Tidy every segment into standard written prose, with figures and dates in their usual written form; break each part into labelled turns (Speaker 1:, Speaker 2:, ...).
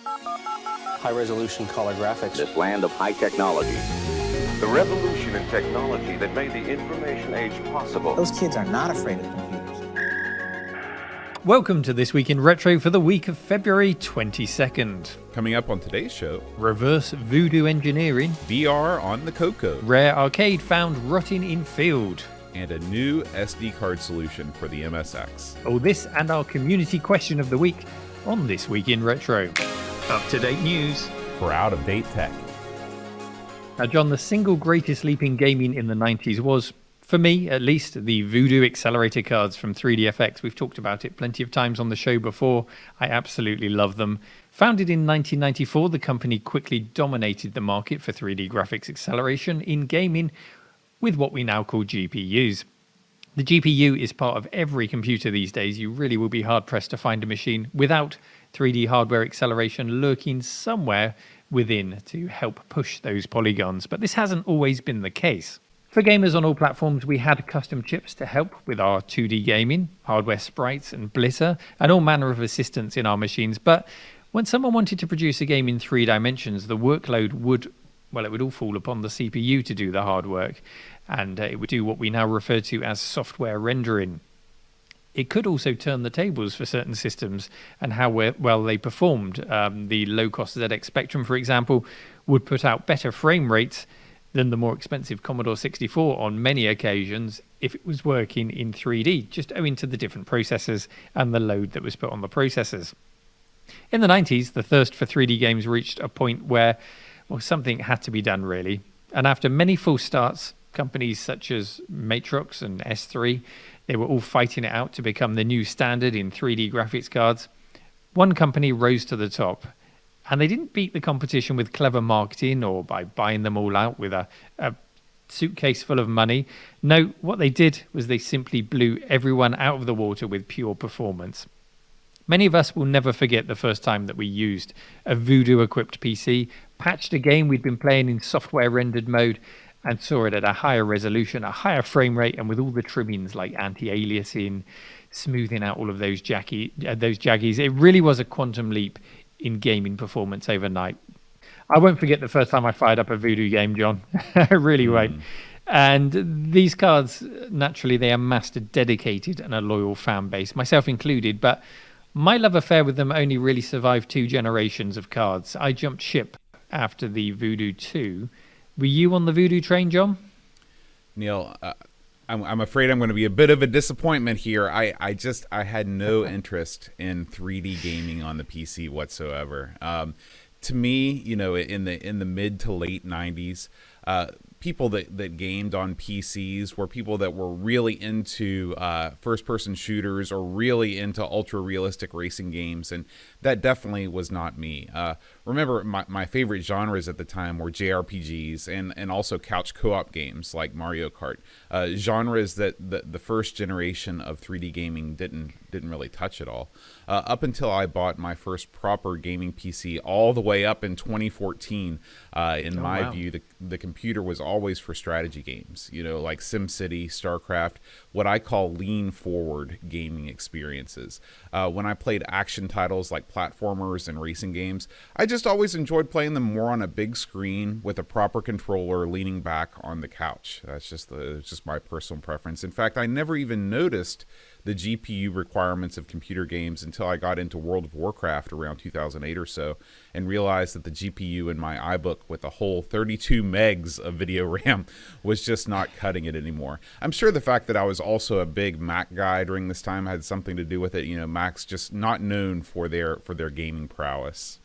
Speaker 1: High-resolution color graphics.
Speaker 2: This land of high technology.
Speaker 3: The revolution in technology that made the information age possible.
Speaker 4: Those kids are not afraid of computers.
Speaker 5: Welcome to This Week in Retro for the week of February 22nd.
Speaker 6: Coming up on today's show,
Speaker 5: Reverse voodoo engineering,
Speaker 6: VR on the Coco,
Speaker 5: rare arcade found rotting in field,
Speaker 6: and a new SD card solution for the MSX.
Speaker 5: All this and our community question of the week on This Week in Retro. Up-to-date news
Speaker 6: for out-of-date tech.
Speaker 5: Now, John, the single greatest leap in gaming in the 90s was, for me at least, the Voodoo accelerator cards from 3DFX. We've talked about it plenty of times on the show before. I absolutely love them. Founded in 1994, the company quickly dominated the market for 3D graphics acceleration in gaming with what we now call GPUs. The GPU is part of every computer these days. You really will be hard-pressed to find a machine without 3D hardware acceleration lurking somewhere within to help push those polygons. But this hasn't always been the case. For gamers on all platforms, we had custom chips to help with our 2D gaming, hardware sprites and blitter, and all manner of assistance in our machines. But when someone wanted to produce a game in 3 dimensions, the workload would all fall upon the CPU to do the hard work, and it would do what we now refer to as software rendering. It could also turn the tables for certain systems and how well they performed. The low-cost ZX Spectrum, for example, would put out better frame rates than the more expensive Commodore 64 on many occasions if it was working in 3D, just owing to the different processors and the load that was put on the processors. In the 90s, the thirst for 3D games reached a point where something had to be done, really. And after many false starts, companies such as Matrox and S3, they were all fighting it out to become the new standard in 3D graphics cards. One company rose to the top, and they didn't beat the competition with clever marketing or by buying them all out with a suitcase full of money. No, what they did was they simply blew everyone out of the water with pure performance. Many of us will never forget the first time that we used a Voodoo-equipped PC, patched a game we'd been playing in software-rendered mode, and saw it at a higher resolution, a higher frame rate, and with all the trimmings like anti-aliasing, smoothing out all of those jaggies. It really was a quantum leap in gaming performance overnight. I won't forget the first time I fired up a Voodoo game, John. I really won't. And these cards, naturally, they amassed a dedicated and a loyal fan base, myself included, but my love affair with them only really survived 2 generations of cards. I jumped ship after the Voodoo 2. Were you on the Voodoo train, John?
Speaker 6: Neil, I'm afraid I'm going to be a bit of a disappointment here. I had no interest in 3D gaming on the PC whatsoever. To me, in the mid to late 90s, people that gamed on PCs were people that were really into first-person shooters or really into ultra-realistic racing games, and that definitely was not me. Remember, my favorite genres at the time were JRPGs and also couch co-op games like Mario Kart, genres that the first generation of 3D gaming didn't really touch at all. Up until I bought my first proper gaming PC all the way up in 2014, in my view, the computer was always for strategy games, like SimCity, StarCraft, what I call lean forward gaming experiences. When I played action titles like platformers and racing games, I just always enjoyed playing them more on a big screen with a proper controller leaning back on the couch. That's just my personal preference. In fact, I never even noticed the GPU requirements of computer games until I got into World of Warcraft around 2008 or so and realized that the GPU in my iBook with a whole 32 megs of video RAM was just not cutting it anymore. I'm sure the fact that I was also a big Mac guy during this time had something to do with it. Mac's just not known for their gaming prowess.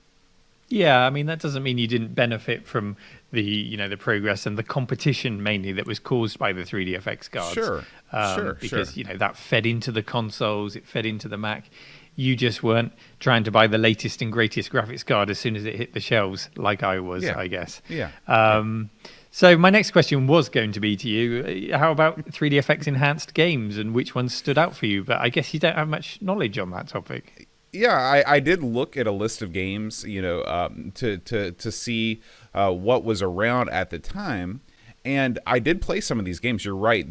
Speaker 5: Yeah, I mean, that doesn't mean you didn't benefit from the progress and the competition mainly that was caused by the 3DFX cards.
Speaker 6: Sure.
Speaker 5: Because that fed into the consoles, it fed into the Mac. You just weren't trying to buy the latest and greatest graphics card as soon as it hit the shelves, like I was, I guess.
Speaker 6: Yeah.
Speaker 5: So my next question was going to be to you, how about 3DFX enhanced games and which ones stood out for you? But I guess you don't have much knowledge on that topic.
Speaker 6: Yeah, I did look at a list of games, to see what was around at the time, and I did play some of these games. You're right.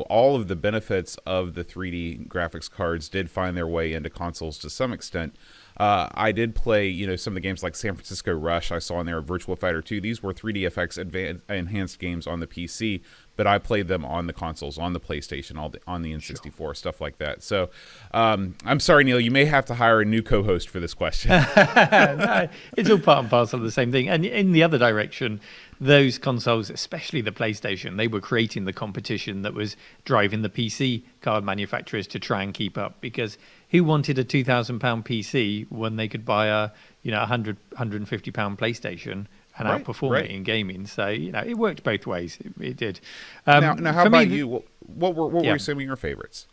Speaker 6: All of the benefits of the 3D graphics cards did find their way into consoles to some extent. I did play, some of the games like San Francisco Rush. I saw in there Virtua Fighter 2. These were 3DFX enhanced games on the PC, but I played them on the consoles, on the PlayStation, on the N64, stuff like that. So I'm sorry, Neil, you may have to hire a new co-host for this question.
Speaker 5: No, it's all part and parcel of the same thing. And in the other direction, those consoles, especially the PlayStation, they were creating the competition that was driving the PC card manufacturers to try and keep up. Because who wanted a £2,000 PC when they could buy a £150 PlayStation and outperform it in gaming? So it worked both ways. It did.
Speaker 6: Now, how about you? What were some of your favorites?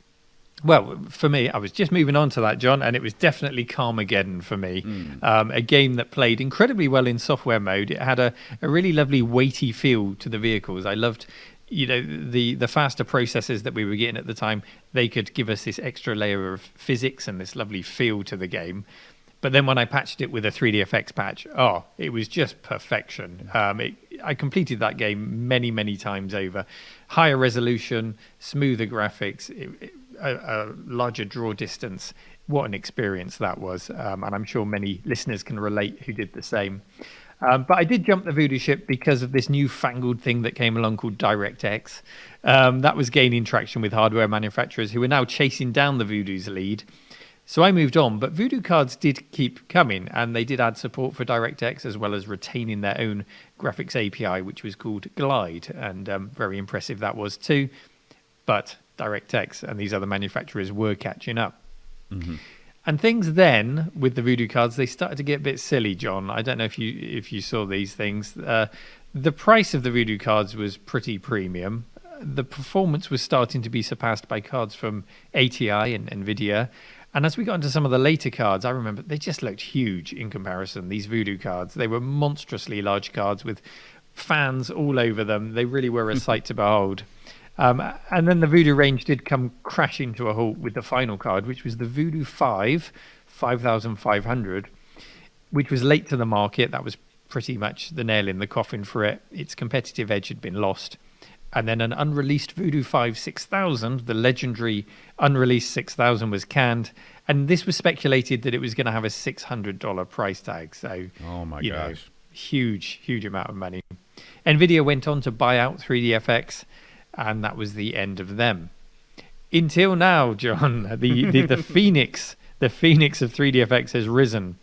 Speaker 5: Well, for me, I was just moving on to that, John, and it was definitely Carmageddon for me. A game that played incredibly well in software mode. It had a really lovely weighty feel to the vehicles. I loved, the faster processors that we were getting at the time. They could give us this extra layer of physics and this lovely feel to the game. But then when I patched it with a 3DFX patch, it was just perfection. I completed that game many, many times over. Higher resolution, smoother graphics, a larger draw distance. What an experience that was. And I'm sure many listeners can relate who did the same. But I did jump the Voodoo ship because of this newfangled thing that came along called DirectX. That was gaining traction with hardware manufacturers who are now chasing down the Voodoo's lead. So I moved on, but Voodoo cards did keep coming, and they did add support for DirectX as well as retaining their own graphics API, which was called Glide, and very impressive that was too. But DirectX and these other manufacturers were catching up. Mm-hmm. And things then, with the Voodoo cards, they started to get a bit silly, John. I don't know if you saw these things. The price of the Voodoo cards was pretty premium. The performance was starting to be surpassed by cards from ATI and NVIDIA. And as we got into some of the later cards, I remember they just looked huge in comparison, these Voodoo cards. They were monstrously large cards with fans all over them. They really were a sight to behold. And then the Voodoo range did come crashing to a halt with the final card, which was the Voodoo 5, 5500, which was late to the market. That was pretty much the nail in the coffin for it. Its competitive edge had been lost. And then an unreleased Voodoo 5 6000, the legendary unreleased 6000, was canned. And this was speculated that it was going to have a $600 price tag. So,
Speaker 6: oh my gosh,
Speaker 5: huge amount of money. NVIDIA went on to buy out 3DFX, and that was the end of them. Until now, John, the phoenix of 3DFX has risen,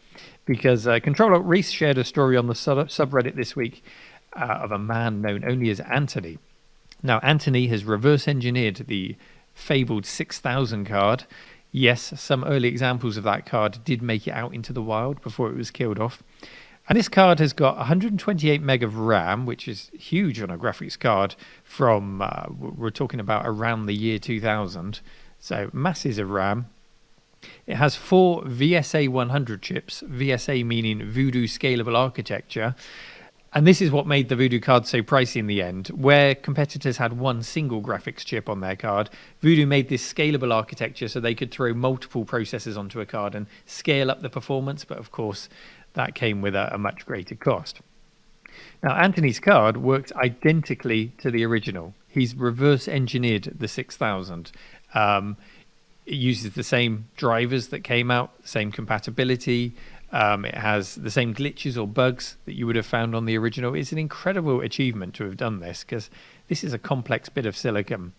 Speaker 5: because Control-Alt-Reese shared a story on the subreddit this week of a man known only as Anthony. Now, Anthony has reverse engineered the fabled 6000 card. Yes, some early examples of that card did make it out into the wild before it was killed off. And this card has got 128 meg of RAM, which is huge on a graphics card from, we're talking about around the year 2000. So masses of RAM. It has 4 VSA 100 chips, VSA meaning Voodoo Scalable Architecture. And this is what made the Voodoo card so pricey in the end. Where competitors had one single graphics chip on their card, Voodoo made this scalable architecture so they could throw multiple processors onto a card and scale up the performance. But of course, that came with a much greater cost. Now, Anthony's card worked identically to the original. He's reverse engineered the 6000. It uses the same drivers that came out, same compatibility. It has the same glitches or bugs that you would have found on the original. It's an incredible achievement to have done this, because this is a complex bit of silicon.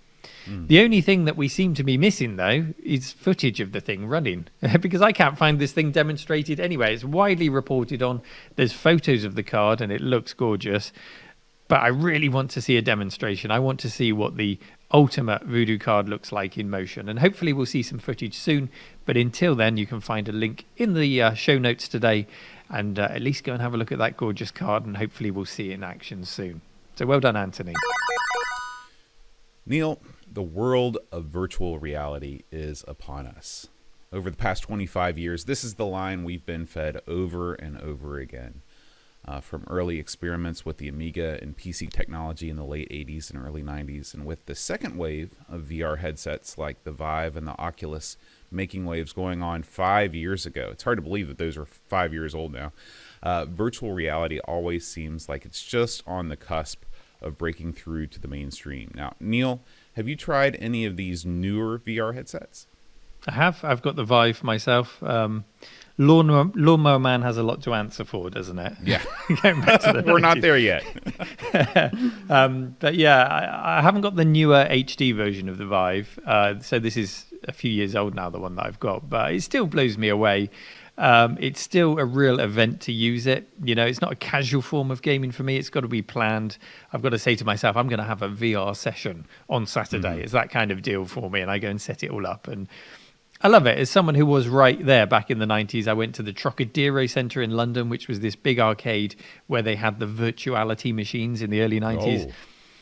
Speaker 5: The only thing that we seem to be missing, though, is footage of the thing running, because I can't find this thing demonstrated anywhere. It's widely reported on. There's photos of the card, and it looks gorgeous. But I really want to see a demonstration. I want to see what the ultimate Voodoo card looks like in motion. And hopefully we'll see some footage soon. But until then, you can find a link in the show notes today. And at least go and have a look at that gorgeous card. And hopefully we'll see it in action soon. So well done, Anthony.
Speaker 6: Neil, the world of virtual reality is upon us. Over the past 25 years, this is the line we've been fed over and over again. From early experiments with the Amiga and PC technology in the late 80s and early 90s, and with the second wave of VR headsets like the Vive and the Oculus making waves going on 5 years ago. It's hard to believe that those are 5 years old now. Virtual reality always seems like it's just on the cusp of breaking through to the mainstream. Now, Neil, have you tried any of these newer VR headsets?
Speaker 5: I have. I've got the Vive myself. Lawnmower Man has a lot to answer for, doesn't it?
Speaker 6: Yeah.
Speaker 5: Going back to the
Speaker 6: We're not
Speaker 5: 90s.
Speaker 6: there yet.
Speaker 5: But yeah, I haven't got the newer HD version of the Vive. So this is a few years old now, the one that I've got. But it still blows me away. It's still a real event to use it. You know, it's not a casual form of gaming for me. It's got to be planned. I've got to say to myself, I'm going to have a VR session on Saturday. It's that kind of deal for me. And I go and set it all up. And I love it. As someone who was right there back in the 90s, I went to the Trocadero Centre in London, which was this big arcade where they had the virtuality machines in the early 90s.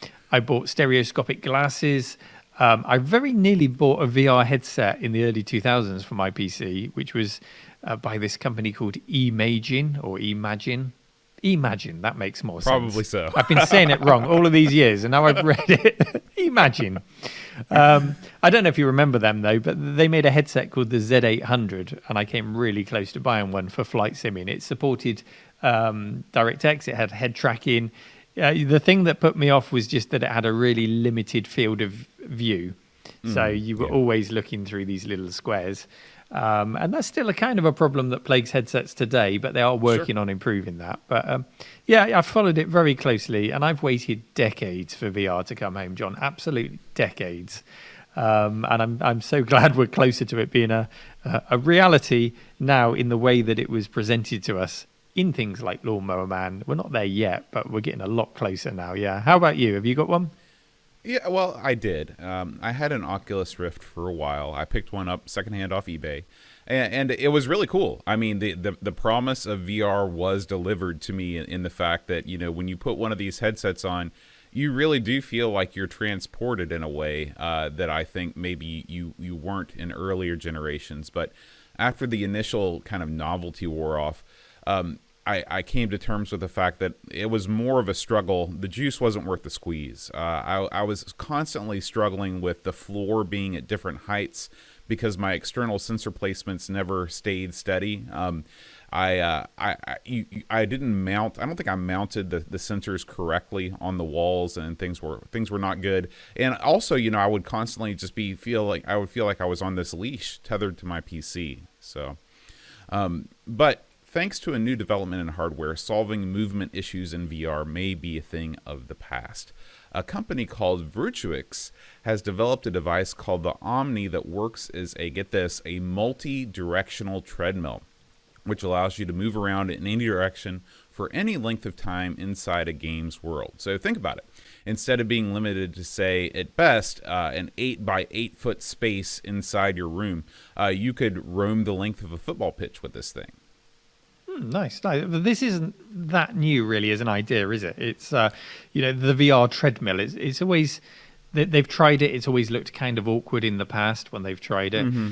Speaker 6: Oh.
Speaker 5: I bought stereoscopic glasses. I very nearly bought a VR headset in the early 2000s for my PC, which was by this company called Imagine or Imagine. Imagine, that makes more sense.
Speaker 6: Probably so.
Speaker 5: I've been saying it wrong all of these years, and now I've read it. Imagine. I don't know if you remember them, though, but they made a headset called the Z800, and I came really close to buying one for flight simming. It supported DirectX. It had head tracking. The thing that put me off was just that it had a really limited field of view. So you were always looking through these little squares. And that's still a kind of a problem that plagues headsets today, but they are working on improving that. But yeah, I've followed it very closely, and I've waited decades for VR to come home, John. Absolute decades. And I'm so glad we're closer to it being a reality now in the way that it was presented to us in things like Lawnmower Man. We're not there yet, but we're getting a lot closer now. Yeah. How about you? Have you got one?
Speaker 6: Yeah, well, I did. I had an Oculus Rift for a while. I picked one up secondhand off eBay, and it was really cool. I mean, the promise of VR was delivered to me in the fact that, you know, when you put one of these headsets on, you really do feel like you're transported in a way that I think maybe you weren't in earlier generations. But after the initial kind of novelty wore off, I came to terms with the fact that it was more of a struggle. The juice wasn't worth the squeeze. I was constantly struggling with the floor being at different heights because my external sensor placements never stayed steady. I didn't mount. I don't think I mounted the sensors correctly on the walls, and things were not good. And also, you know, I would constantly just feel like I was on this leash tethered to my PC. So, but thanks to a new development in hardware, solving movement issues in VR may be a thing of the past. A company called Virtuix has developed a device called the Omni that works as a multi-directional treadmill, which allows you to move around in any direction for any length of time inside a game's world. So think about it. Instead of being limited to, say, at best, an 8 by 8 foot space inside your room, you could roam the length of a football pitch with this thing.
Speaker 5: Nice. This isn't that new, really, as an idea, is it? It's, you know, the VR treadmill. It's always, they've tried it. It's always looked kind of awkward in the past when they've tried it. Mm-hmm.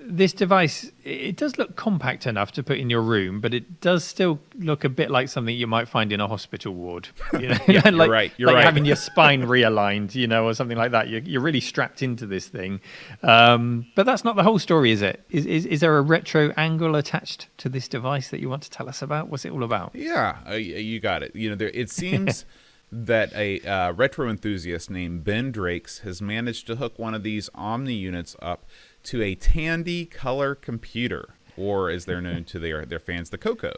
Speaker 5: This device, it does look compact enough to put in your room, but it does still look a bit like something you might find in a hospital ward. You know?
Speaker 6: Yeah, you're
Speaker 5: like
Speaker 6: right.
Speaker 5: having your spine realigned, you know, or something like that. You're really strapped into this thing. But that's not the whole story, is it? Is there a retro angle attached to this device that you want to tell us about? What's it all about?
Speaker 6: Yeah, you got it. You know, it seems that a retro enthusiast named Ben Drakes has managed to hook one of these Omni units up to a Tandy color computer, or as they're known to their fans, the Coco.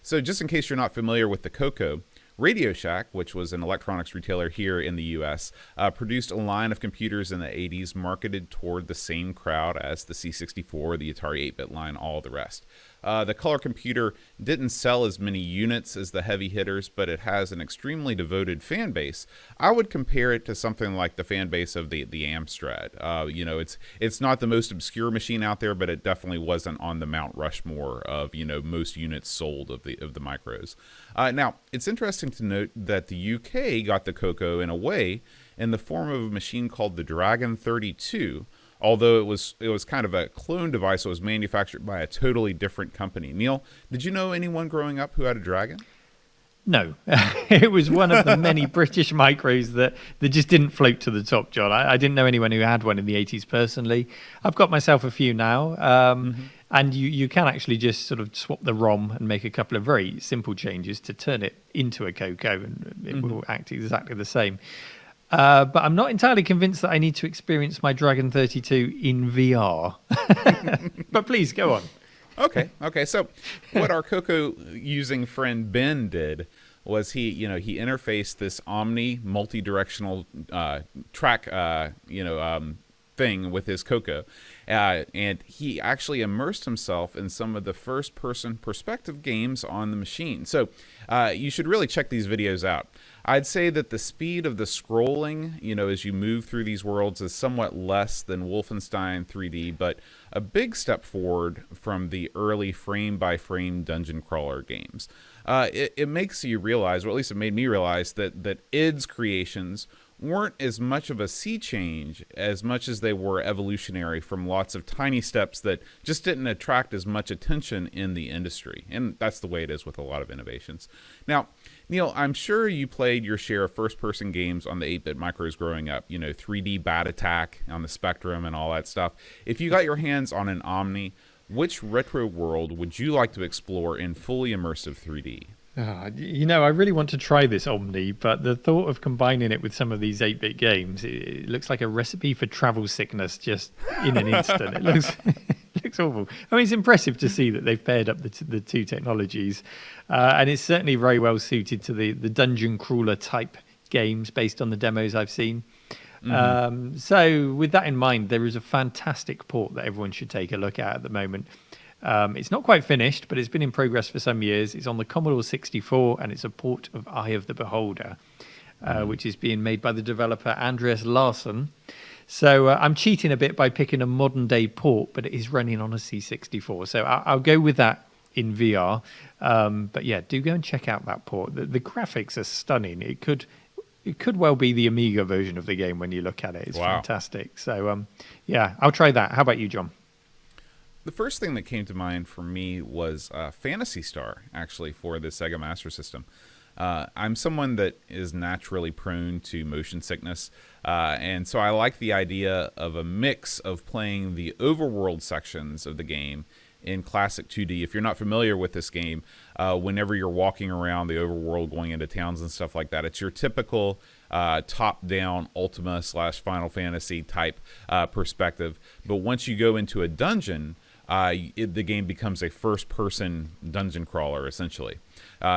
Speaker 6: So just in case you're not familiar with the Coco, Radio Shack, which was an electronics retailer here in the U.S., produced a line of computers in the 80s marketed toward the same crowd as the C64, the Atari 8-bit line, all the rest. The color computer didn't sell as many units as the heavy hitters, but it has an extremely devoted fan base. I would compare it to something like the fan base of the Amstrad. You know, it's not the most obscure machine out there, but it definitely wasn't on the Mount Rushmore of, you know, most units sold of the micros. Now, it's interesting to note that the UK got the Coco in a way in the form of a machine called the Dragon 32. Although it was kind of a clone device that was manufactured by a totally different company. Neil, did you know anyone growing up who had a Dragon?
Speaker 5: No. It was one of the many British micros that just didn't float to the top, John. I didn't know anyone who had one in the 80s personally. I've got myself a few now. And you can actually just sort of swap the ROM and make a couple of very simple changes to turn it into a Coco, and it will act exactly the same. But I'm not entirely convinced that I need to experience my Dragon 32 in VR. But please, go on.
Speaker 6: Okay. So what our Coco using friend Ben did was he interfaced this Omni multi-directional track, thing with his Coco. And he actually immersed himself in some of the first-person perspective games on the machine. So you should really check these videos out. I'd say that the speed of the scrolling, as you move through these worlds is somewhat less than Wolfenstein 3D, but a big step forward from the early frame-by-frame dungeon crawler games. It makes you realize, or at least it made me realize, that id's creations weren't as much of a sea change as much as they were evolutionary from lots of tiny steps that just didn't attract as much attention in the industry. And that's the way it is with a lot of innovations. Now, Neil, I'm sure you played your share of first-person games on the 8-bit micros growing up, 3D Bat Attack on the Spectrum and all that stuff. If you got your hands on an Omni, which retro world would you like to explore in fully immersive 3D?
Speaker 5: I really want to try this Omni, but the thought of combining it with some of these 8-bit games, it looks like a recipe for travel sickness just in an instant. It looks awful. I mean, it's impressive to see that they've paired up the two technologies, and it's certainly very well suited to the dungeon crawler type games based on the demos I've seen. Mm-hmm. So with that in mind, there is a fantastic port that everyone should take a look at the moment. It's not quite finished, but it's been in progress for some years. It's on the Commodore 64, and it's a port of Eye of the Beholder, which is being made by the developer Andreas Larsson. So I'm cheating a bit by picking a modern-day port, but it is running on a C64. So I'll go with that in VR. But yeah, do go and check out that port. The graphics are stunning. It could well be the Amiga version of the game when you look at it. It's fantastic. So yeah, I'll try that. How about you, John?
Speaker 6: The first thing that came to mind for me was Phantasy Star, actually, for the Sega Master System. I'm someone that is naturally prone to motion sickness, and so I like the idea of a mix of playing the overworld sections of the game in classic 2D. If you're not familiar with this game, whenever you're walking around the overworld, going into towns and stuff like that, it's your typical top-down Ultima / Final Fantasy type perspective. But once you go into a dungeon, the game becomes a first-person dungeon crawler, essentially.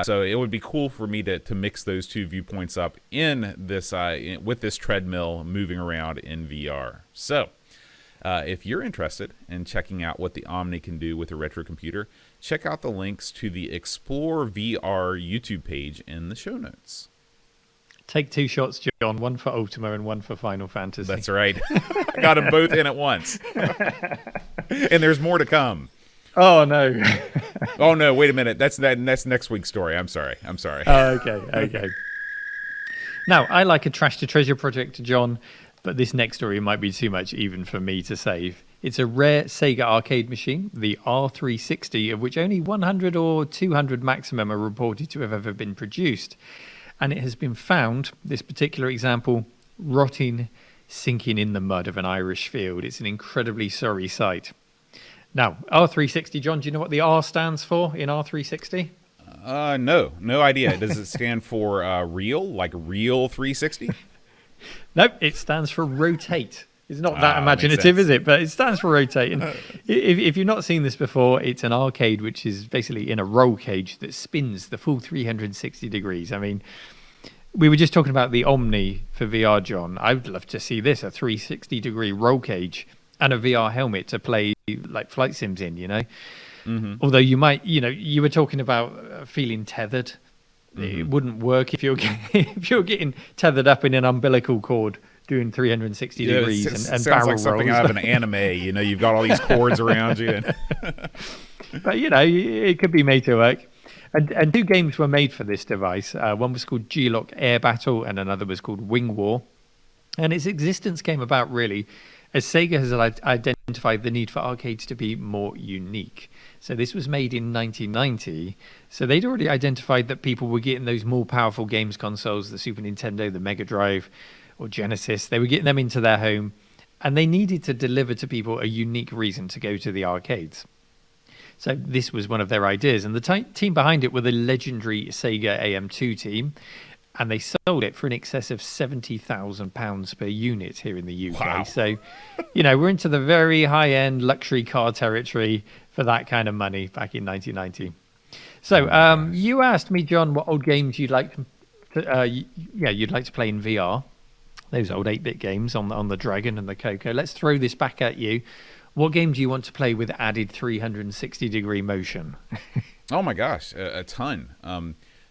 Speaker 6: So it would be cool for me to mix those two viewpoints up in this with this treadmill moving around in VR. So if you're interested in checking out what the Omni can do with a retro computer, check out the links to the Explore VR YouTube page in the show notes.
Speaker 5: Take two shots, John. One for Ultima and one for Final Fantasy.
Speaker 6: That's right. I got them both in at once. And there's more to come.
Speaker 5: Oh, no.
Speaker 6: Oh, no. Wait a minute. That's next week's story. I'm sorry.
Speaker 5: Oh, okay. Now, I like a trash to treasure project, John, but this next story might be too much even for me to save. It's a rare Sega arcade machine, the R360, of which only 100 or 200 maximum are reported to have ever been produced. And it has been found, this particular example, rotting, sinking in the mud of an Irish field. It's an incredibly sorry sight. Now, R360, John, do you know what the R stands for in R360?
Speaker 6: No idea. Does it stand for real, like real 360?
Speaker 5: Nope, it stands for rotate. It's not that imaginative, is it? But it stands for rotate. And if you've not seen this before, it's an arcade which is basically in a roll cage that spins the full 360 degrees. I mean, we were just talking about the Omni for VR, John. I would love to see this, a 360-degree roll cage and a VR helmet to play like flight sims in, Mm-hmm. Although you might, you were talking about feeling tethered. Mm-hmm. It wouldn't work if you're getting tethered up in an umbilical cord doing 360 degrees and barrel rolls. Sounds like
Speaker 6: something out of an anime. You've got all these cords around you.
Speaker 5: But, it could be made to work. And two games were made for this device. One was called G-Lock Air Battle and another was called Wing War. And its existence came about, really, as Sega has identified the need for arcades to be more unique. So this was made in 1990. So they'd already identified that people were getting those more powerful games consoles, the Super Nintendo, the Mega Drive, or Genesis. They were getting them into their home, and they needed to deliver to people a unique reason to go to the arcades. So this was one of their ideas, and the team behind it were the legendary Sega AM2 team. and they sold it for in excess of £70,000 per unit here in the UK.
Speaker 6: Wow.
Speaker 5: So, we're into the very high-end luxury car territory for that kind of money back in 1990. So, you asked me, John, what old games you'd like you'd like to play in VR. Those old 8-bit games on the Dragon and the Coco. Let's throw this back at you. What game do you want to play with added 360-degree motion?
Speaker 6: Oh my gosh, a ton.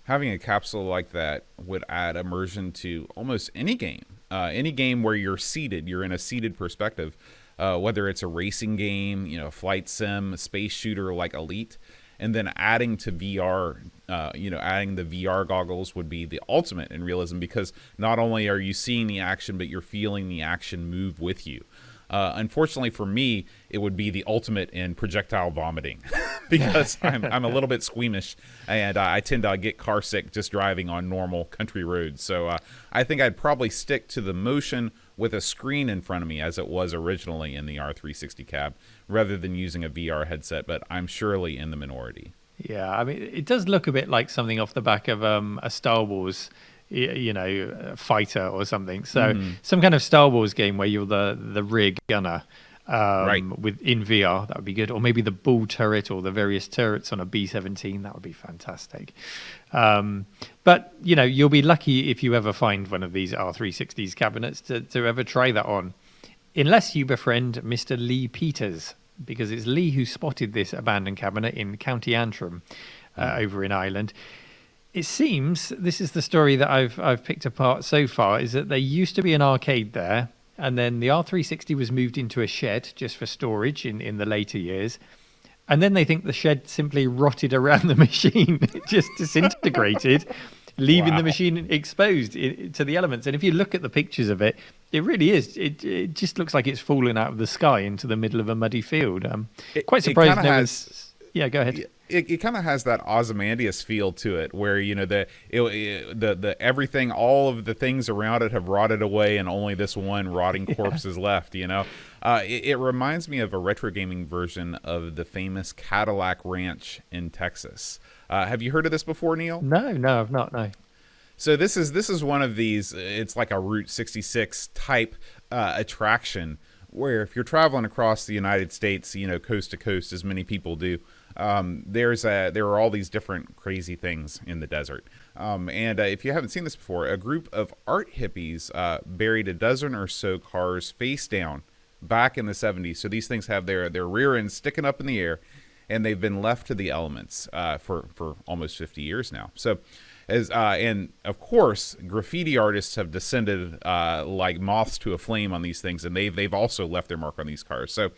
Speaker 6: Having a capsule like that would add immersion to almost any game. Any game where you're seated, you're in a seated perspective, whether it's a racing game, flight sim, a space shooter like Elite, and then adding to VR, adding the VR goggles would be the ultimate in realism, because not only are you seeing the action, but you're feeling the action move with you. Unfortunately for me, it would be the ultimate in projectile vomiting because I'm a little bit squeamish, and I tend to get car sick just driving on normal country roads. So I think I'd probably stick to the motion with a screen in front of me as it was originally in the R360 cab, rather than using a VR headset, but I'm surely in the minority.
Speaker 5: Yeah, I mean, it does look a bit like something off the back of a Star Wars fighter or something. So some kind of Star Wars game where you're the rear gunner
Speaker 6: Right.
Speaker 5: in VR. That would be good. Or maybe the bull turret or the various turrets on a B-17. That would be fantastic. But you'll be lucky if you ever find one of these R360s cabinets to ever try that on, unless you befriend Mr. Lee Peters, because it's Lee who spotted this abandoned cabinet in County Antrim over in Ireland. It seems, this is the story that I've picked apart so far, is that there used to be an arcade there, and then the R360 was moved into a shed just for storage in the later years. And then they think the shed simply rotted around the machine. It just disintegrated, leaving the machine exposed to the elements. And if you look at the pictures of it, it really is. It just looks like it's fallen out of the sky into the middle of a muddy field. Quite surprised there was... Yeah, go ahead.
Speaker 6: It kind of has that Ozymandias feel to it, where the everything, all of the things around it have rotted away, and only this one rotting corpse is left. It reminds me of a retro gaming version of the famous Cadillac Ranch in Texas. Have you heard of this before, Neil?
Speaker 5: No, I've not. No.
Speaker 6: So this is one of these. It's like a Route 66 type attraction, where if you're traveling across the United States, coast to coast, as many people do. There are all these different crazy things in the desert. And if you haven't seen this before, a group of art hippies buried a dozen or so cars face down back in the 70s. So these things have their rear ends sticking up in the air, and they've been left to the elements for almost 50 years now. So and of course, graffiti artists have descended like moths to a flame on these things, and they've also left their mark on these cars. So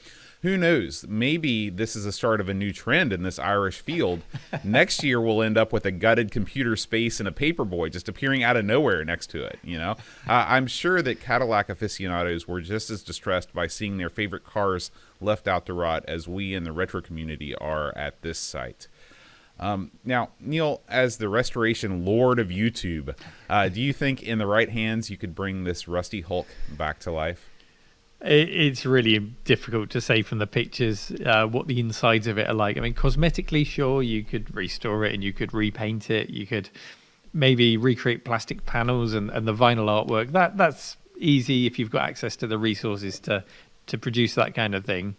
Speaker 6: who knows? Maybe this is the start of a new trend in this Irish field. Next year, we'll end up with a gutted computer space and a paperboy just appearing out of nowhere next to it. I'm sure that Cadillac aficionados were just as distressed by seeing their favorite cars left out to rot as we in the retro community are at this site. Now, Neil, as the restoration lord of YouTube, do you think in the right hands you could bring this rusty Hulk back to life?
Speaker 5: It's really difficult to say from the pictures what the insides of it are like. I mean, cosmetically, sure, you could restore it and you could repaint it. You could maybe recreate plastic panels and the vinyl artwork. That's easy if you've got access to the resources to produce that kind of thing.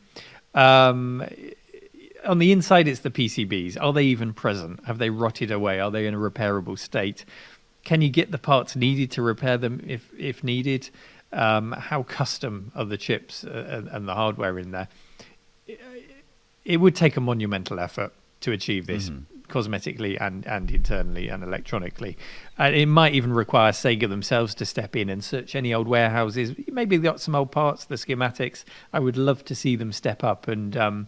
Speaker 5: On the inside, it's the PCBs. Are they even present? Have they rotted away? Are they in a repairable state? Can you get the parts needed to repair them if needed? How custom are the chips and the hardware in there? It would take a monumental effort to achieve this cosmetically and internally and electronically. And it might even require Sega themselves to step in and search any old warehouses. Maybe they've got some old parts, the schematics. I would love to see them step up and,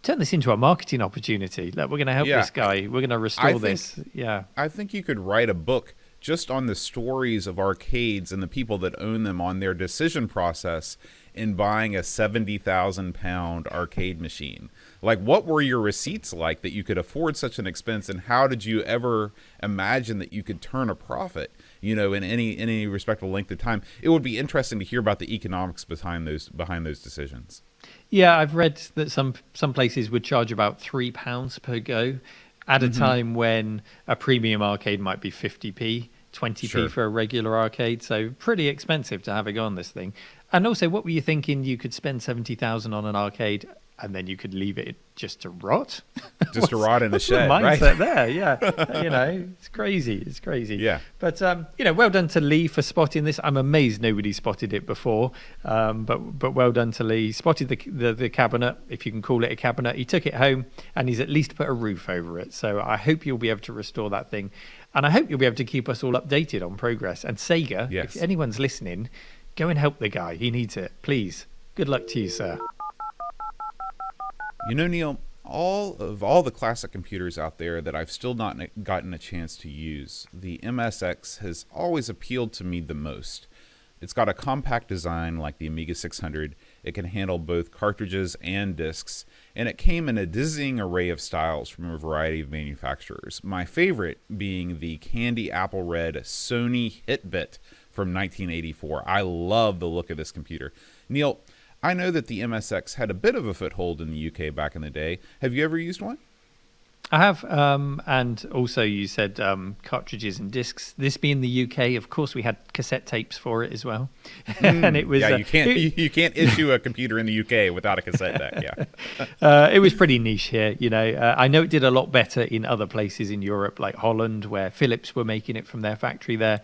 Speaker 5: turn this into a marketing opportunity. Like, we're going to help this guy. We're going to restore this. Yeah.
Speaker 6: I think you could write a book just on the stories of arcades and the people that own them, on their decision process in buying a 70,000-pound arcade machine. Like, what were your receipts like that you could afford such an expense, and how did you ever imagine that you could turn a profit, in any respectable length of time? It would be interesting to hear about the economics behind those decisions.
Speaker 5: Yeah, I've read that some places would charge about £3 per go. at a time when a premium arcade might be 50p, 20p
Speaker 6: Sure.
Speaker 5: for a regular arcade. So pretty expensive to have it go on this thing. And also, what were you thinking? You could spend 70,000 on an arcade and then you could leave it just to rot?
Speaker 6: Just to rot in the
Speaker 5: what's
Speaker 6: shed,
Speaker 5: the mindset
Speaker 6: right?
Speaker 5: there? Yeah. It's crazy. It's crazy.
Speaker 6: Yeah.
Speaker 5: But, well done to Lee for spotting this. I'm amazed nobody spotted it before. But well done to Lee. He spotted the cabinet, if you can call it a cabinet. He took it home and he's at least put a roof over it. So I hope you'll be able to restore that thing. And I hope you'll be able to keep us all updated on progress. And Sega,
Speaker 6: Yes.
Speaker 5: if anyone's listening, go and help the guy. He needs it. Please. Good luck to you, sir.
Speaker 6: You know, Neil, all the classic computers out there that I've still not gotten a chance to use, the MSX has always appealed to me the most. It's got a compact design like the Amiga 600. It can handle both cartridges and discs, and it came in a dizzying array of styles from a variety of manufacturers. My favorite being the candy apple red Sony Hitbit from 1984. I love the look of this computer. Neil, I know that the MSX had a bit of a foothold in the UK back in the day. Have you ever used one?
Speaker 5: I have, and also you said cartridges and discs. This being the UK, of course, we had cassette tapes for it as well, and it was
Speaker 6: you can't issue a computer in the UK without a cassette deck.
Speaker 5: It was pretty niche here. I know it did a lot better in other places in Europe, like Holland, where Philips were making it from their factory there,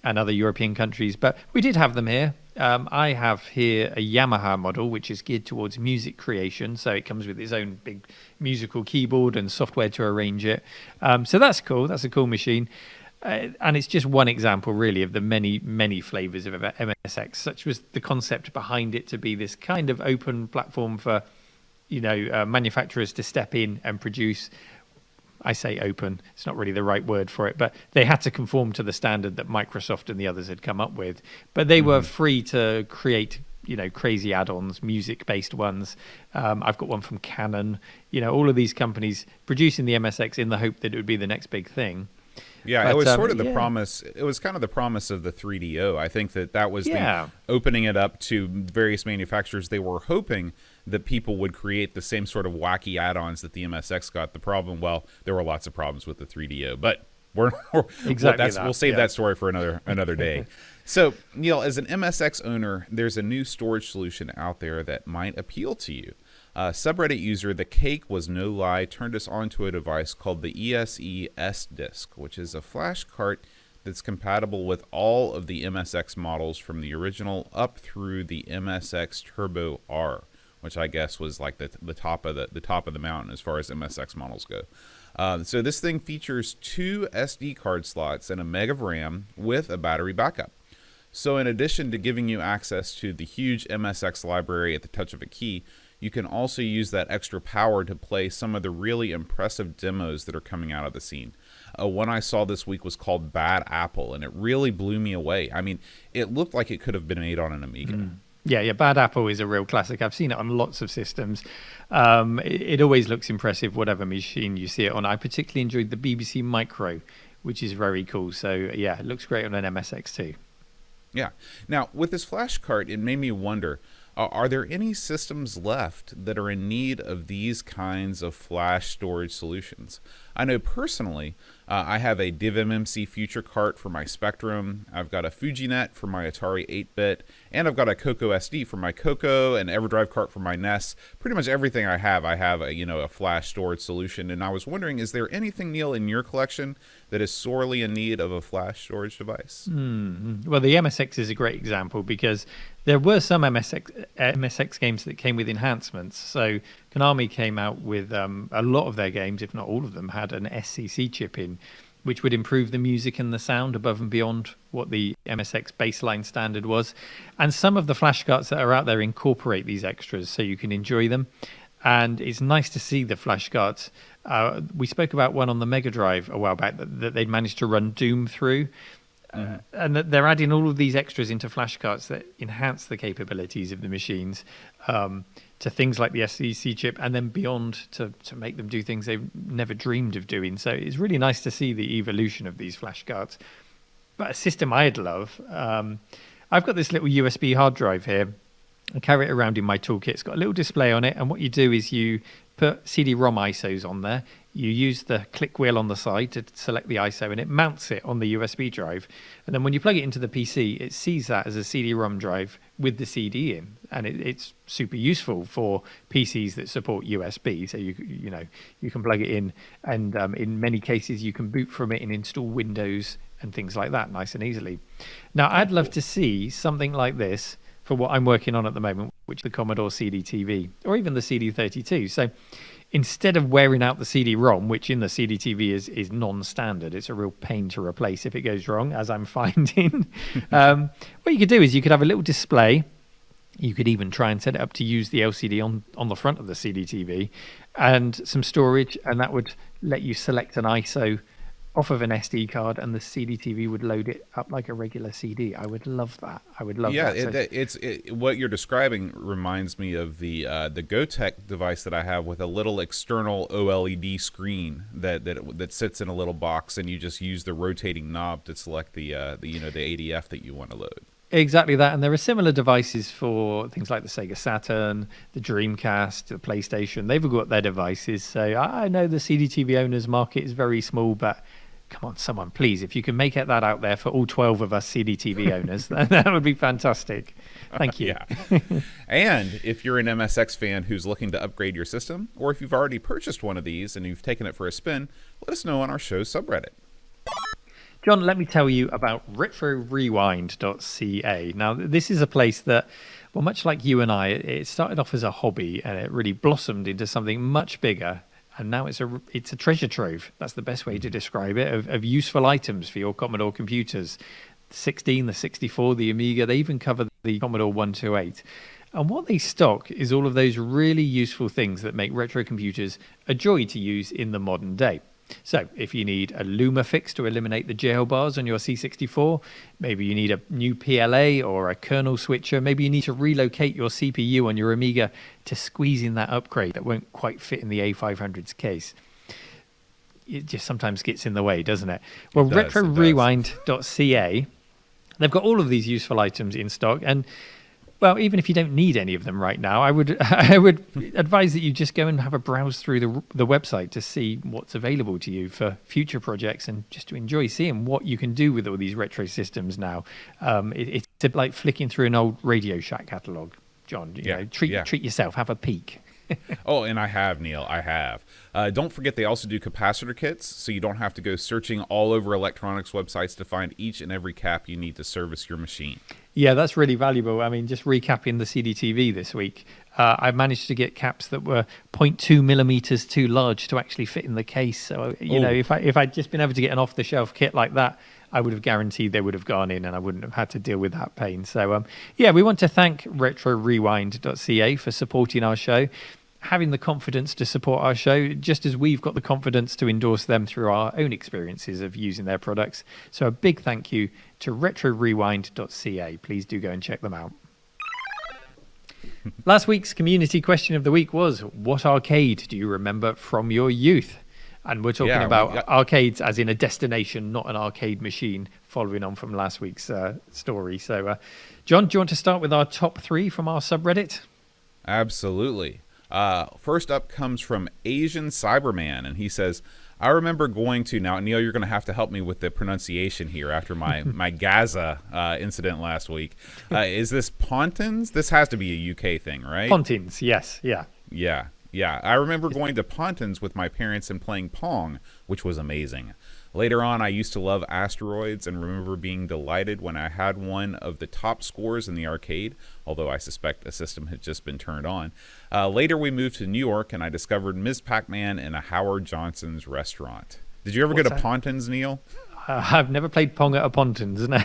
Speaker 5: and other European countries. But we did have them here. I have here a Yamaha model, which is geared towards music creation. So it comes with its own big musical keyboard and software to arrange it. So that's cool. That's a cool machine. And it's just one example, really, of the many, many flavors of MSX. Such was the concept behind it to be this kind of open platform for, manufacturers to step in and produce. I say open, it's not really the right word for it, but they had to conform to the standard that Microsoft and the others had come up with. But they were free to create, crazy add-ons, music-based ones. I've got one from Canon. All of these companies producing the MSX in the hope that it would be the next big thing.
Speaker 6: Yeah,
Speaker 5: But,
Speaker 6: it was sort of the
Speaker 5: yeah.
Speaker 6: promise. It was kind of the promise of the 3DO. I think that was
Speaker 5: Yeah.
Speaker 6: the opening it up to various manufacturers. They were hoping that people would create the same sort of wacky add-ons that the MSX got. The problem, well, there were lots of problems with the 3DO, but we'll save that story for another day. So, Neil, as an MSX owner, there's a new storage solution out there that might appeal to you. Subreddit user The Cake Was No Lie turned us onto a device called the ESE S-Disk, which is a flash cart that's compatible with all of the MSX models from the original up through the MSX Turbo R, which I guess was like the top of the mountain as far as MSX models go. So this thing features 2 SD card slots and a meg of RAM with a battery backup. So in addition to giving you access to the huge MSX library at the touch of a key, you can also use that extra power to play some of the really impressive demos that are coming out of the scene. One I saw this week was called Bad Apple, and it really blew me away. I mean, it looked like it could have been made on an Amiga.
Speaker 5: Yeah, Bad Apple is a real classic. I've seen it on lots of systems. It always looks impressive, whatever machine you see it on. I particularly enjoyed the BBC Micro, which is very cool. So, yeah, it looks great on an MSX too.
Speaker 6: Yeah. Now, with this flash cart, it made me wonder, are there any systems left that are in need of these kinds of flash storage solutions? I know personally, I have a DivMMC Future cart for my Spectrum. I've got a FujiNet for my Atari 8-bit, and I've got a Coco SD for my Coco, and EverDrive cart for my NES. Pretty much everything I have a flash storage solution. And I was wondering, is there anything, Neil, in your collection that is sorely in need of a flash storage device?
Speaker 5: Well, the MSX is a great example because there were some MSX games that came with enhancements. So Konami came out with a lot of their games, if not all of them, had an SCC chip in, which would improve the music and the sound above and beyond what the MSX baseline standard was. And some of the flash carts that are out there incorporate these extras so you can enjoy them. And it's nice to see the flash carts. We spoke about one on the Mega Drive a while back that they'd managed to run Doom through. And that they're adding all of these extras into flash carts that enhance the capabilities of the machines to things like the SCC chip and then beyond to make them do things they've never dreamed of doing. So it's really nice to see the evolution of these flash carts. But a system I'd love, I've got this little USB hard drive here. I carry it around in my toolkit. It's got a little display on it, and what you do is you put CD-ROM ISOs on there. You use the click wheel on the side to select the ISO, and it mounts it on the USB drive. And then when you plug it into the PC, it sees that as a CD-ROM drive with the CD in, and it's super useful for PCs that support USB. So you can plug it in, and in many cases you can boot from it and install Windows and things like that nice and easily. Now, I'd love to see something like this for what I'm working on at the moment, which is the Commodore CD-TV or even the CD32. So instead of wearing out the CD-ROM, which in the CD-TV is non-standard, it's a real pain to replace if it goes wrong, as I'm finding. What you could do is you could have a little display. You could even try and set it up to use the LCD on the front of the CD-TV and some storage, and that would let you select an ISO off of an SD card, and the CD-TV would load it up like a regular CD. I would love that. I would love that.
Speaker 6: Yeah, what you're describing reminds me of the GoTech device that I have with a little external OLED screen that sits in a little box, and you just use the rotating knob to select the ADF that you want to load.
Speaker 5: Exactly that, and there are similar devices for things like the Sega Saturn, the Dreamcast, the PlayStation. They've all got their devices. So I know the CD-TV owners market is very small, but come on, someone, please, if you can make that out there for all 12 of us CD-TV owners, that would be fantastic. Thank you.
Speaker 6: Yeah. And if you're an MSX fan who's looking to upgrade your system, or if you've already purchased one of these and you've taken it for a spin, let us know on our show's subreddit.
Speaker 5: John, let me tell you about retrorewind.ca. Now, this is a place that, well, much like you and I, it started off as a hobby and it really blossomed into something much bigger. And now it's a treasure trove. That's the best way to describe it, of useful items for your Commodore computers. The 16, the 64, the Amiga, they even cover the Commodore 128. And what they stock is all of those really useful things that make retro computers a joy to use in the modern day. So if you need a Luma fix to eliminate the jail bars on your C64, maybe you need a new PLA or a kernel switcher, maybe you need to relocate your CPU on your Amiga to squeeze in that upgrade that won't quite fit in the A500's case. It just sometimes gets in the way, doesn't it? Well, retrorewind.ca, they've got all of these useful items in stock, and well, even if you don't need any of them right now, I would advise that you just go and have a browse through the website to see what's available to you for future projects and just to enjoy seeing what you can do with all these retro systems now. It's a bit like flicking through an old Radio Shack catalogue, John. Treat yourself, have a peek.
Speaker 6: Oh, and I have, Neil. I have. Don't forget they also do capacitor kits, so you don't have to go searching all over electronics websites to find each and every cap you need to service your machine.
Speaker 5: Yeah, that's really valuable. I mean, just recapping the CD-TV this week, I managed to get caps that were 0.2 millimeters too large to actually fit in the case. So, if I'd just been able to get an off-the-shelf kit like that, I would have guaranteed they would have gone in and I wouldn't have had to deal with that pain. So, we want to thank retrorewind.ca for supporting our show, having the confidence to support our show, just as we've got the confidence to endorse them through our own experiences of using their products. So a big thank you to retrorewind.ca. Please do go and check them out. Last week's community question of the week was, what arcade do you remember from your youth? And we're talking about arcades as in a destination, not an arcade machine, following on from last week's story. So, John, do you want to start with our top 3 from our subreddit?
Speaker 6: Absolutely. First up comes from Asian Cyberman, and he says, I remember going to, now Neil, you're going to have to help me with the pronunciation here after my Gaza incident last week. Is this Pontins? This has to be a UK thing, right?
Speaker 5: Pontins, yes, yeah.
Speaker 6: Yeah. I remember going to Pontins with my parents and playing Pong, which was amazing. Later on, I used to love asteroids and remember being delighted when I had one of the top scores in the arcade, although I suspect the system had just been turned on. Later, we moved to New York, and I discovered Ms. Pac-Man in a Howard Johnson's restaurant. Did you ever go to Pontins, Neil?
Speaker 5: I've never played Pong at a Pontins, no,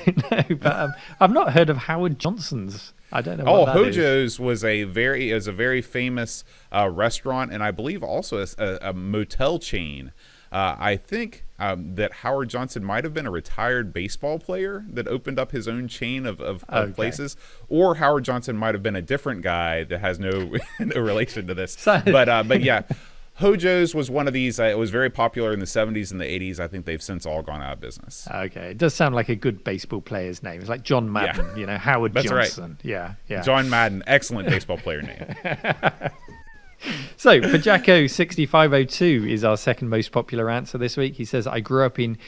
Speaker 5: but I've not heard of Howard Johnson's. I don't know what that
Speaker 6: Hojo's was a very famous restaurant, and I believe also a motel chain. I think that Howard Johnson might have been a retired baseball player that opened up his own chain of places, or Howard Johnson might have been a different guy that has no relation to this. But yeah, Hojo's was one of these. It was very popular in the 70s and the 80s. I think they've since all gone out of business.
Speaker 5: Okay, it does sound like a good baseball player's name. It's like John Madden, Howard
Speaker 6: That's
Speaker 5: Johnson.
Speaker 6: Right.
Speaker 5: Yeah.
Speaker 6: John Madden, excellent baseball player name.
Speaker 5: So, Pajako6502 is our second most popular answer this week. He says, I grew up in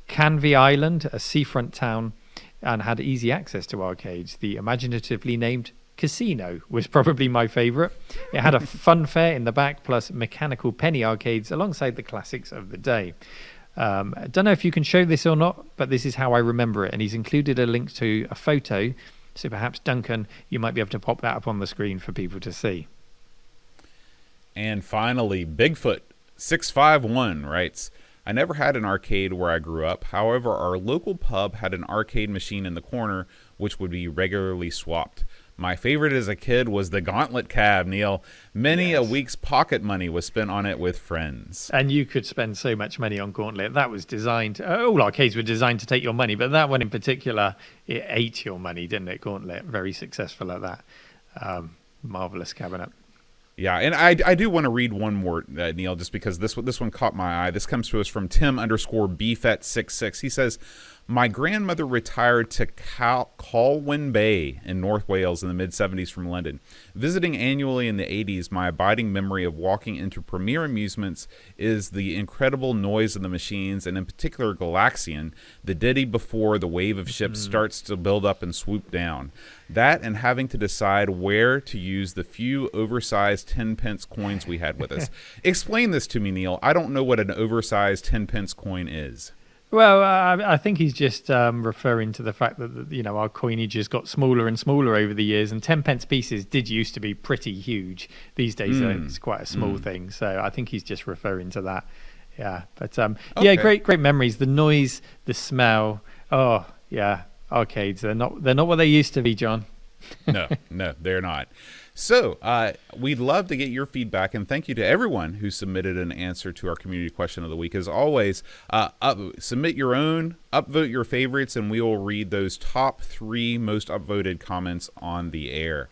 Speaker 5: Canvey Island, a seafront town, and had easy access to arcades. The imaginatively named Casino was probably my favourite. It had a fun fair in the back, plus mechanical penny arcades alongside the classics of the day. I don't know if you can show this or not, but this is how I remember it. And he's included a link to a photo. So perhaps, Duncan, you might be able to pop that up on the screen for people to see.
Speaker 6: And finally, Bigfoot651 writes, I never had an arcade where I grew up. However, our local pub had an arcade machine in the corner, which would be regularly swapped. My favorite as a kid was the Gauntlet Cab, Neil. Many a week's pocket money was spent on it with friends.
Speaker 5: And you could spend so much money on Gauntlet. That was designed, all arcades were designed to take your money, but that one in particular, it ate your money, didn't it, Gauntlet? Very successful at that. Marvelous cabinet.
Speaker 6: Yeah, and I do want to read one more, Neil, just because this one caught my eye. This comes to us from Tim_BFET66. He says, my grandmother retired to Colwyn Bay in North Wales in the mid-'70s from London. Visiting annually in the 80s, my abiding memory of walking into Premier Amusements is the incredible noise of the machines, and in particular Galaxian, the ditty before the wave of ships starts to build up and swoop down. That and having to decide where to use the few oversized 10-pence coins we had with us. Explain this to me, Neil. I don't know what an oversized 10-pence coin is.
Speaker 5: Well, I think he's just referring to the fact that, our coinage has got smaller and smaller over the years, and 10-pence pieces did used to be pretty huge. These days, it's quite a small thing. So I think he's just referring to that. Yeah, but yeah, great memories. The noise, the smell. Oh, yeah, arcades. They're not what they used to be, John.
Speaker 6: No, they're not. So we'd love to get your feedback, and thank you to everyone who submitted an answer to our community question of the week. As always, submit your own, upvote your favorites, and we will read those top 3 most upvoted comments on the air.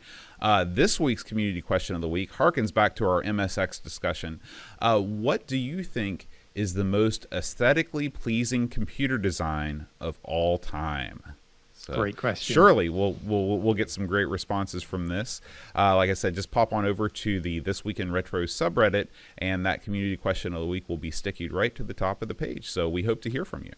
Speaker 6: This week's community question of the week harkens back to our MSX discussion. What do you think is the most aesthetically pleasing computer design of all time? So
Speaker 5: great question.
Speaker 6: Surely we'll get some great responses from this. Like I said, just pop on over to the This Week in Retro subreddit, and that community question of the week will be stickied right to the top of the page. So we hope to hear from you.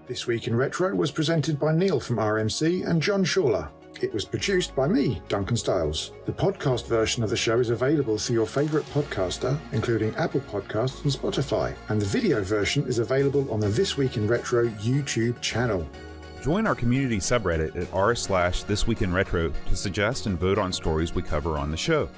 Speaker 1: This Week in Retro was presented by Neil from RMC and John Schaller. It was produced by me, Duncan Stiles. The podcast version of the show is available through your favourite podcaster, including Apple Podcasts and Spotify, and the video version is available on the This Week in Retro YouTube channel.
Speaker 6: Join our community subreddit at r/thisweekinretro to suggest and vote on stories we cover on the show.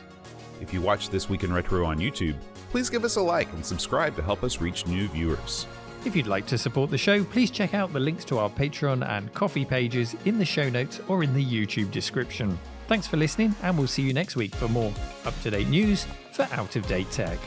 Speaker 6: If you watch This Week in Retro on YouTube, please give us a like and subscribe to help us reach new viewers.
Speaker 5: If you'd like to support the show, please check out the links to our Patreon and Ko-fi pages in the show notes or in the YouTube description. Thanks for listening, and we'll see you next week for more up-to-date news for out-of-date tech.